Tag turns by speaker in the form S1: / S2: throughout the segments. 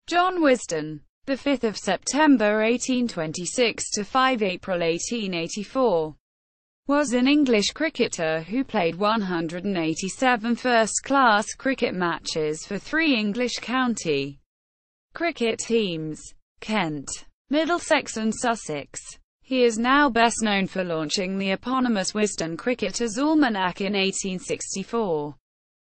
S1: John Wisden, the 5th of September 1826 to 5 April 1884, was an English cricketer who played 187 first-class cricket matches for 3 English county cricket teams: Kent, Middlesex and Sussex. He is now best known for launching the eponymous Wisden Cricketers Almanack in 1864,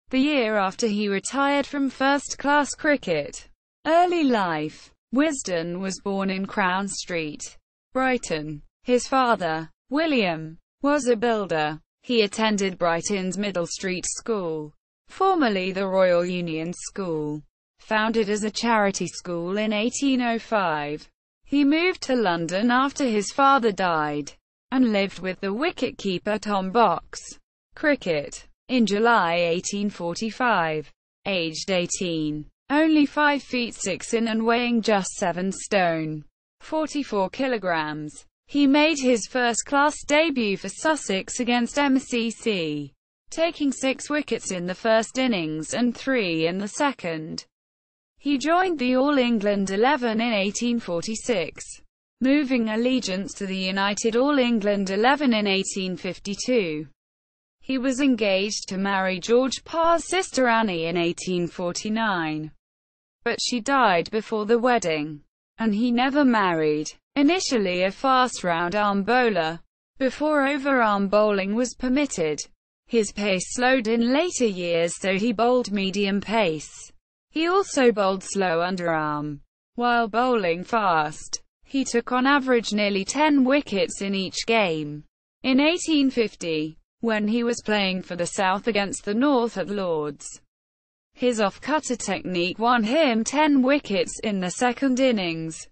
S1: the year after he retired from first-class cricket. Early life. Wisden was born in Crown Street, Brighton. His father, William, was a builder. He attended Brighton's Middle Street School, formerly the Royal Union School, founded as a charity school in 1805. He moved to London after his father died, and lived with the wicket-keeper Tom Box. Cricket. In July 1845, aged 18, only 5 feet 6 in and weighing just 7 stone, 44 kilograms, he made his first-class debut for Sussex against MCC, taking 6 wickets in the first innings and 3 in the second. He joined the All England 11 in 1846, moving allegiance to the United All England 11 in 1852. He was engaged to marry George Parr's sister Annie in 1849, but she died before the wedding, and he never married. Initially a fast round-arm bowler, before over-arm bowling was permitted, his pace slowed in later years, so he bowled medium pace. He also bowled slow underarm, while bowling fast. He took on average nearly 10 wickets in each game. In 1850, when he was playing for the South against the North at Lord's, his off-cutter technique won him 10 wickets in the second innings,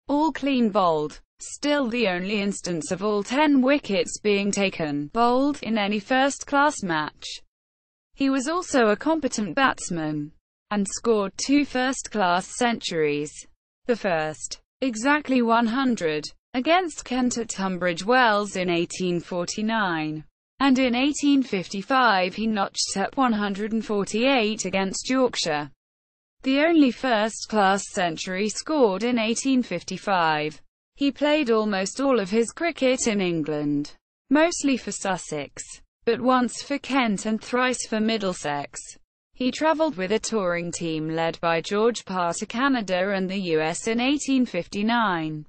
S1: all clean bowled, still the only instance of all 10 wickets being taken, bowled, in any first-class match. He was also a competent batsman, and scored 2 first-class centuries. The first, exactly 100, against Kent at Tunbridge Wells in 1849. And in 1855 he notched up 148 against Yorkshire, the only first-class century scored in 1855. He played almost all of his cricket in England, mostly for Sussex, but once for Kent and thrice for Middlesex. He travelled with a touring team led by George Parr to Canada and the US in 1859,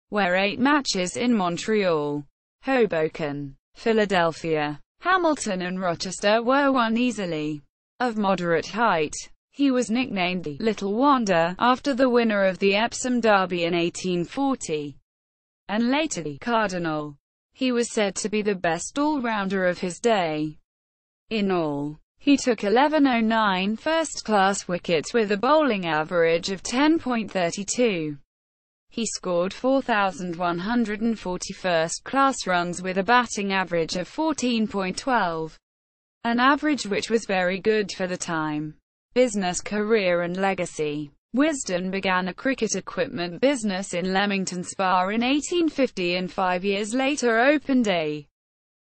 S1: where 8 matches in Montreal, Hoboken, Philadelphia, Hamilton and Rochester were won easily. Of moderate height, he was nicknamed the Little Wonder, after the winner of the Epsom Derby in 1840, and later the Cardinal. He was said to be the best all-rounder of his day. In all, he took 1109 first-class wickets with a bowling average of 10.32. He scored 4,140 first-class runs with a batting average of 14.12, an average which was very good for the time. Business career and legacy. Wisden began a cricket equipment business in Leamington Spa in 1850 and 5 years later opened a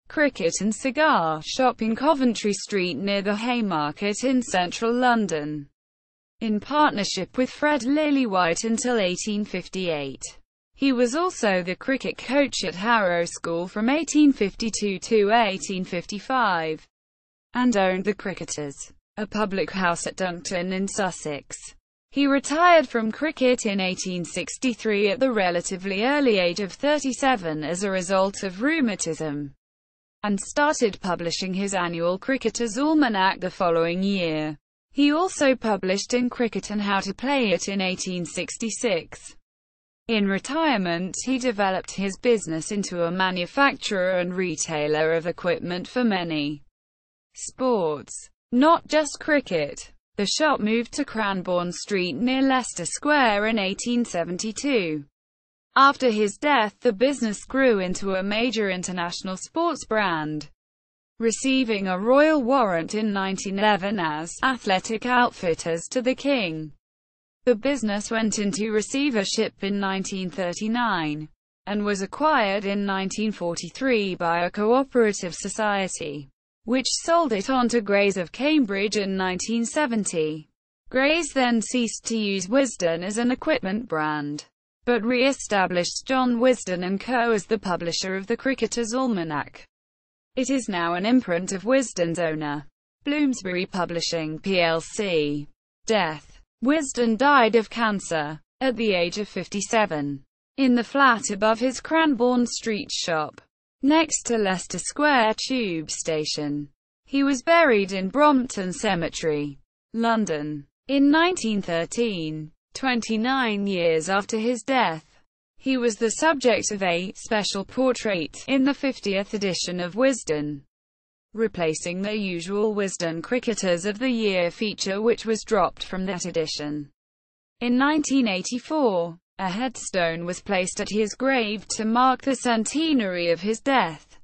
S1: cricket and cigar shop in Coventry Street near the Haymarket in central London, in partnership with Fred Lillywhite until 1858. He was also the cricket coach at Harrow School from 1852 to 1855, and owned the Cricketers, a public house at Duncton in Sussex. He retired from cricket in 1863 at the relatively early age of 37 as a result of rheumatism, and started publishing his annual Cricketers Almanack the following year. He also published In Cricket and How to Play It in 1866. In retirement he developed his business into a manufacturer and retailer of equipment for many sports, not just cricket. The shop moved to Cranbourne Street near Leicester Square in 1872. After his death the business grew into a major international sports brand, receiving a royal warrant in 1911 as Athletic Outfitters to the King. The business went into receivership in 1939, and was acquired in 1943 by a cooperative society, which sold it on to Grays of Cambridge in 1970. Grays then ceased to use Wisden as an equipment brand, but re-established John Wisden & Co. as the publisher of the Cricketers Almanack. It is now an imprint of Wisden's owner, Bloomsbury Publishing plc. Death. Wisden died of cancer, at the age of 57, in the flat above his Cranbourne Street shop, next to Leicester Square Tube Station. He was buried in Brompton Cemetery, London, in 1913, 29 years after his death. He was the subject of a special portrait in the 50th edition of Wisden, replacing the usual Wisden Cricketers of the Year feature, which was dropped from that edition. In 1984, a headstone was placed at his grave to mark the centenary of his death.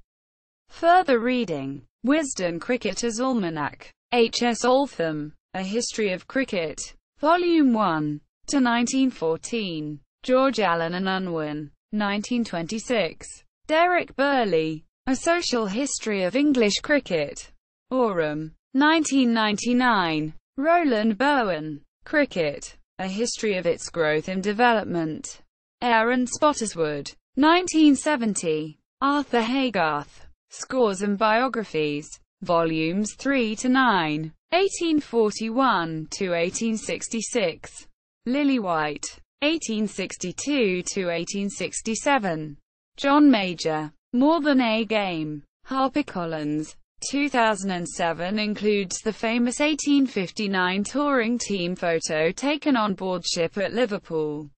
S1: Further reading: Wisden Cricketers Almanack. H. S. Altham, A History of Cricket. Volume 1. To 1914. George Allen and Unwin. 1926. Derek Burley. A Social History of English Cricket. Orham. 1999. Roland Bowen. Cricket. A History of Its Growth and Development. Aaron Spottiswoode. 1970. Arthur Haygarth. Scores and Biographies. Volumes 3 to 9. 1841 to 1866. Lillywhite. 1862 to 1867. John Major. More Than a Game. HarperCollins. 2007 includes the famous 1859 touring team photo taken on board ship at Liverpool.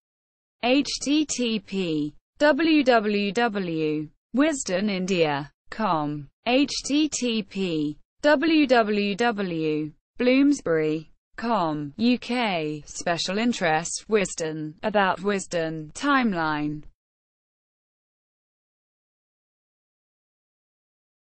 S1: http www.wisdenindia.com. http www.bloomsbury.com. UK. Special interest Wisden. About Wisden. Timeline.